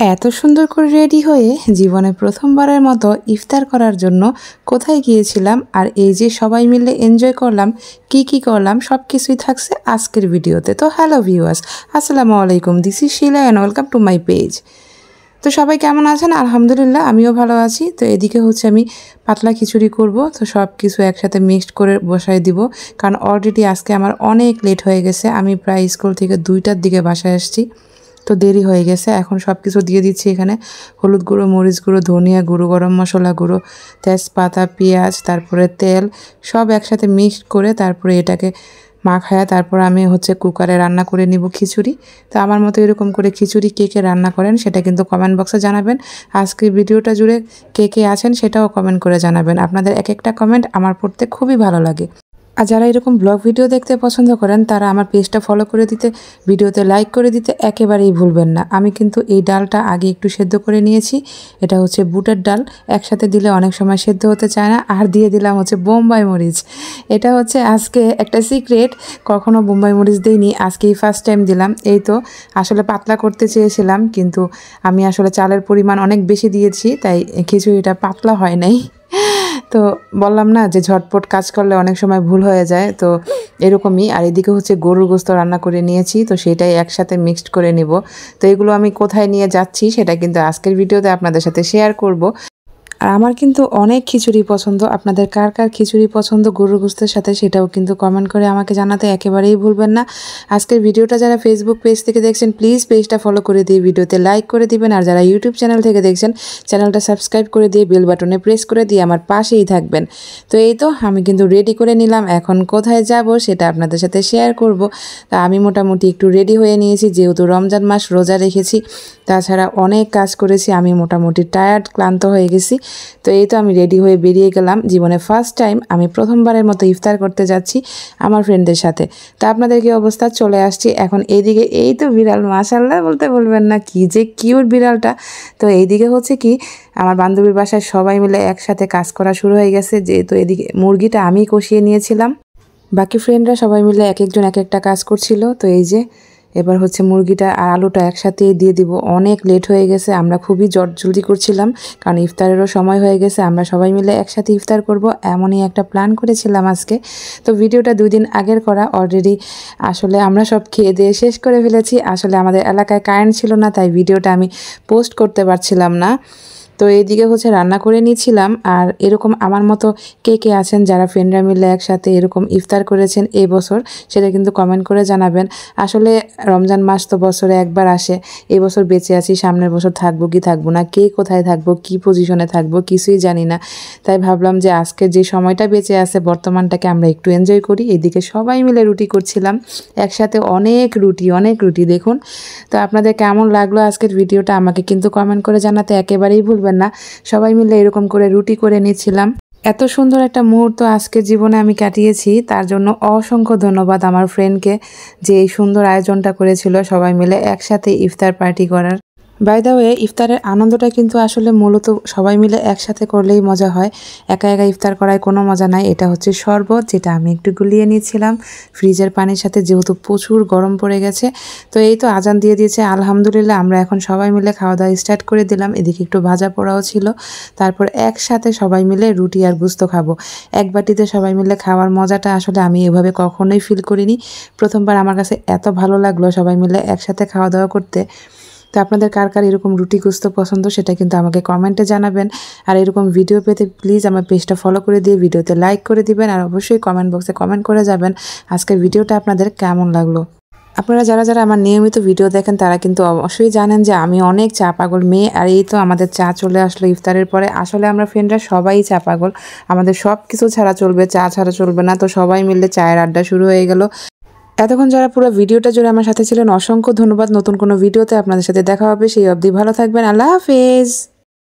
এত সুন্দর করে রেডি হয়ে জীবনে প্রথমবারের মতো ইফতার করার জন্য কোথায় গিয়েছিলাম আর এই যে সবাই মিলে এনজয় করলাম, কি করলাম সব কিছুই থাকছে আজকের ভিডিওতে। তো হ্যালো ভিউয়ার্স, আসসালামু আলাইকুম, this is Shila and welcome to my page. তো সবাই কেমন আছেন? আলহামদুলিল্লাহ আমিও ভালো আছি। তো এদিকে হচ্ছে আমি পাতলা খিচুড়ি করব, তো সব কিছু একসাথে মিক্সড করে বসাই দিব, কারণ অলরেডি আজকে আমার অনেক লেট হয়ে গেছে। আমি প্রায় স্কুল থেকে 2টার দিকে বাসায় আসছি, তো দেরি হয়ে গেছে। এখন সব কিছু দিয়ে দিচ্ছি এখানে, হলুদ গুঁড়ো, মরিচ গুঁড়ো, ধনিয়া গুঁড়ো, গরম মশলা গুঁড়ো, তেজপাতা, পেঁয়াজ, তারপরে তেল, সব একসাথে মিক্সড করে তারপরে এটাকে মাখায়া তারপর আমি হচ্ছে কুকারে রান্না করে নিব খিচুড়ি। তো আমার মতো এরকম করে খিচুড়ি কে কে রান্না করেন সেটা কিন্তু কমেন্ট বক্সে জানাবেন। আজকের ভিডিওটা জুড়ে কে কে আছেন সেটাও কমেন্ট করে জানাবেন। আপনাদের এক একটা কমেন্ট আমার পড়তে খুবই ভালো লাগে। আর যারা এরকম ব্লগ ভিডিও দেখতে পছন্দ করেন তারা আমার পেজটা ফলো করে দিতে, ভিডিওতে লাইক করে দিতে একেবারেই ভুলবেন না। আমি কিন্তু এই ডালটা আগে একটু সেদ্ধ করে নিয়েছি। এটা হচ্ছে বুটের ডাল, একসাথে দিলে অনেক সময় সেদ্ধ হতে চায় না। আর দিয়ে দিলাম হচ্ছে বোম্বাই মরিচ। এটা হচ্ছে আজকে একটা সিক্রেট, কখনো বোম্বাই মরিচ দিইনি, আজকেই ফার্স্ট টাইম দিলাম। এই তো আসলে পাতলা করতে চেয়েছিলাম, কিন্তু আমি আসলে চালের পরিমাণ অনেক বেশি দিয়েছি, তাই খিচুড়িটা পাতলা হয় নাই। তো বললাম না যে ঝটপট কাজ করলে অনেক সময় ভুল হয়ে যায়, তো এরকমই। আর এদিকে হচ্ছে গরুর গোস্ত রান্না করে নিয়েছি, তো সেটাই একসাথে মিক্সড করে নিব। তো এগুলো আমি কোথায় নিয়ে যাচ্ছি সেটা কিন্তু আজকের ভিডিওতে আপনাদের সাথে শেয়ার করব। আর আমার কিন্তু অনেক খিচুড়ি পছন্দ। আপনাদের কার কার খিচুড়ি পছন্দ গরুর গোস্তের সাথে সেটাও কিন্তু কমেন্ট করে আমাকে জানাতে একেবারেই ভুলবেন না। আজকের ভিডিওটা যারা ফেসবুক পেজ থেকে দেখছেন প্লিজ পেজটা ফলো করে দিয়ে ভিডিওতে লাইক করে দিবেন। আর যারা ইউটিউব চ্যানেল থেকে দেখছেন চ্যানেলটা সাবস্ক্রাইব করে দিয়ে বেল বাটনে প্রেস করে দিয়ে আমার পাশেই থাকবেন। তো এই তো আমি কিন্তু রেডি করে নিলাম, এখন কোথায় যাব সেটা আপনাদের সাথে শেয়ার করব। তা আমি মোটামুটি একটু রেডি হয়ে নিয়েছি, যেহেতু রমজান মাস রোজা রেখেছি, তাছাড়া অনেক কাজ করেছি, আমি মোটামুটি টায়ার্ড ক্লান্ত হয়ে গেছি। তো এই তো আমি রেডি হয়ে বেরিয়ে গেলাম। জীবনে ফার্স্ট টাইম আমি প্রথমবারের মতো ইফতার করতে যাচ্ছি আমার ফ্রেন্ডদের সাথে। তো আপনাদের কি অবস্থা? চলে আসছি এখন এইদিকে। এই তো বিড়াল, মাশাআল্লাহ বলতে বলবেন না, কি যে কিউট বিড়ালটা। তো এইদিকে হচ্ছে কি আমার বান্ধবীর বাসায় সবাই মিলে একসাথে কাজ করা শুরু হয়ে গেছে, যেহেতু এদিকে মুরগিটা আমি কষিয়ে নিয়েছিলাম, বাকি ফ্রেন্ডরা সবাই মিলে এক একজন এক একটা কাজ করছিল। তো এই যে এবার হচ্ছে মুরগিটা আর আলুটা একসাথেই দিয়ে দিব। অনেক লেট হয়ে গেছে, আমরা খুবই জলদি করছিলাম, কারণ ইফতারেরও সময় হয়ে গেছে, আমরা সবাই মিলে একসাথে ইফতার করব এমনই একটা প্ল্যান করেছিলাম আজকে। তো ভিডিওটা 2 দিন আগের করা, অলরেডি আসলে আমরা সব খেয়ে দিয়ে শেষ করে ফেলেছি। আসলে আমাদের এলাকায় কারেন্ট ছিল না, তাই ভিডিওটা আমি পোস্ট করতে পারছিলাম না। তো এইদিকে হচ্ছে রান্না করে নিয়েছিলাম। আর এরকম আমার মতো কে কে আছেন যারা ফ্রেন্ডরা মিলে একসাথে এরকম ইফতার করেছেন এই বছর, সেটা কিন্তু কমেন্ট করে জানাবেন। আসলে রমজান মাস তো বছরে একবার আসে, এই বছর বেঁচে আছি, সামনের বছর থাকবো কি থাকবো না, কে কোথায় থাকবো, কি পজিশনে থাকবো, কিছুই জানি না। তাই ভাবলাম যে আজকে যে সময়টা বেঁচে আছে বর্তমানটাকে আমরা একটু এনজয় করি। এদিকে সবাই মিলে রুটি করছিলাম একসাথে, অনেক রুটি দেখুন। তো আপনাদের কেমন লাগলো আজকের ভিডিওটা আমাকে কিন্তু কমেন্ট করে জানাতে একেবারেই ভুলবেন না। সবাই মিলে এরকম করে রুটি করে নিচ্ছিলাম। এত সুন্দর একটা মুহূর্ত আজকে জীবনে আমি কাটিয়েছি, তার জন্য অসংখ্য ধন্যবাদ আমার ফ্রেন্ডকে, যে এই সুন্দর আয়োজনটা করেছিল সবাই মিলে একসাথে ইফতার পার্টি করার। বাই দ্য ওয়ে, ইফতারের আনন্দটা কিন্তু আসলে মূলত সবাই মিলে একসাথে করলেই মজা হয়, একা একা ইফতার করায় কোনো মজা নাই। এটা হচ্ছে শরবত, যেটা আমি একটু গুলিয়ে নিয়েছিলাম ফ্রিজের পানির সাথে, যেহেতু প্রচুর গরম পড়ে গেছে। তো এই তো আজান দিয়ে দিয়েছে, আলহামদুলিল্লাহ আমরা এখন সবাই মিলে খাওয়া দাওয়া স্টার্ট করে দিলাম। এদিকে একটু ভাজা পোড়াও ছিল, তারপর একসাথে সবাই মিলে রুটি আর গোস্ত খাবো। এক বাটিতে সবাই মিলে খাওয়ার মজাটা আসলে আমি এভাবে কখনোই ফিল করিনি। প্রথমবার আমার কাছে এত ভালো লাগলো সবাই মিলে একসাথে খাওয়া দাওয়া করতে। তো আপনাদের কার কার এরকম রুটি গোস্ত পছন্দ সেটা কিন্তু আমাকে কমেন্টে জানাবেন। আর এরকম ভিডিও পেতে প্লিজ আমার পেজটা ফলো করে দিয়ে ভিডিওতে লাইক করে দিবেন। আর অবশ্যই কমেন্ট বক্সে কমেন্ট করে যাবেন আজকের ভিডিওটা আপনাদের কেমন লাগলো। আপনারা যারা যারা আমার নিয়মিত ভিডিও দেখেন তারা কিন্তু অবশ্যই জানেন যে আমি অনেক চা পাগল মেয়ে। আর এই তো আমাদের চা চলে আসলো ইফতারের পরে। আসলে আমরা ফ্রেন্ডরা সবাই চা পাগল, আমাদের সব কিছু ছাড়া চলবে, চা ছাড়া চলবে না। তো সবাই মিলে চায়ের আড্ডা শুরু হয়ে গেল। এতক্ষণ যারা পুরো ভিডিওটা জুড়ে আমার সাথে ছিলেন অসংখ্য ধন্যবাদ। নতুন কোনো ভিডিওতে আপনাদের সাথে দেখা হবে, সেই অবধি ভালো থাকবেন। আল্লাহ হাফেজ।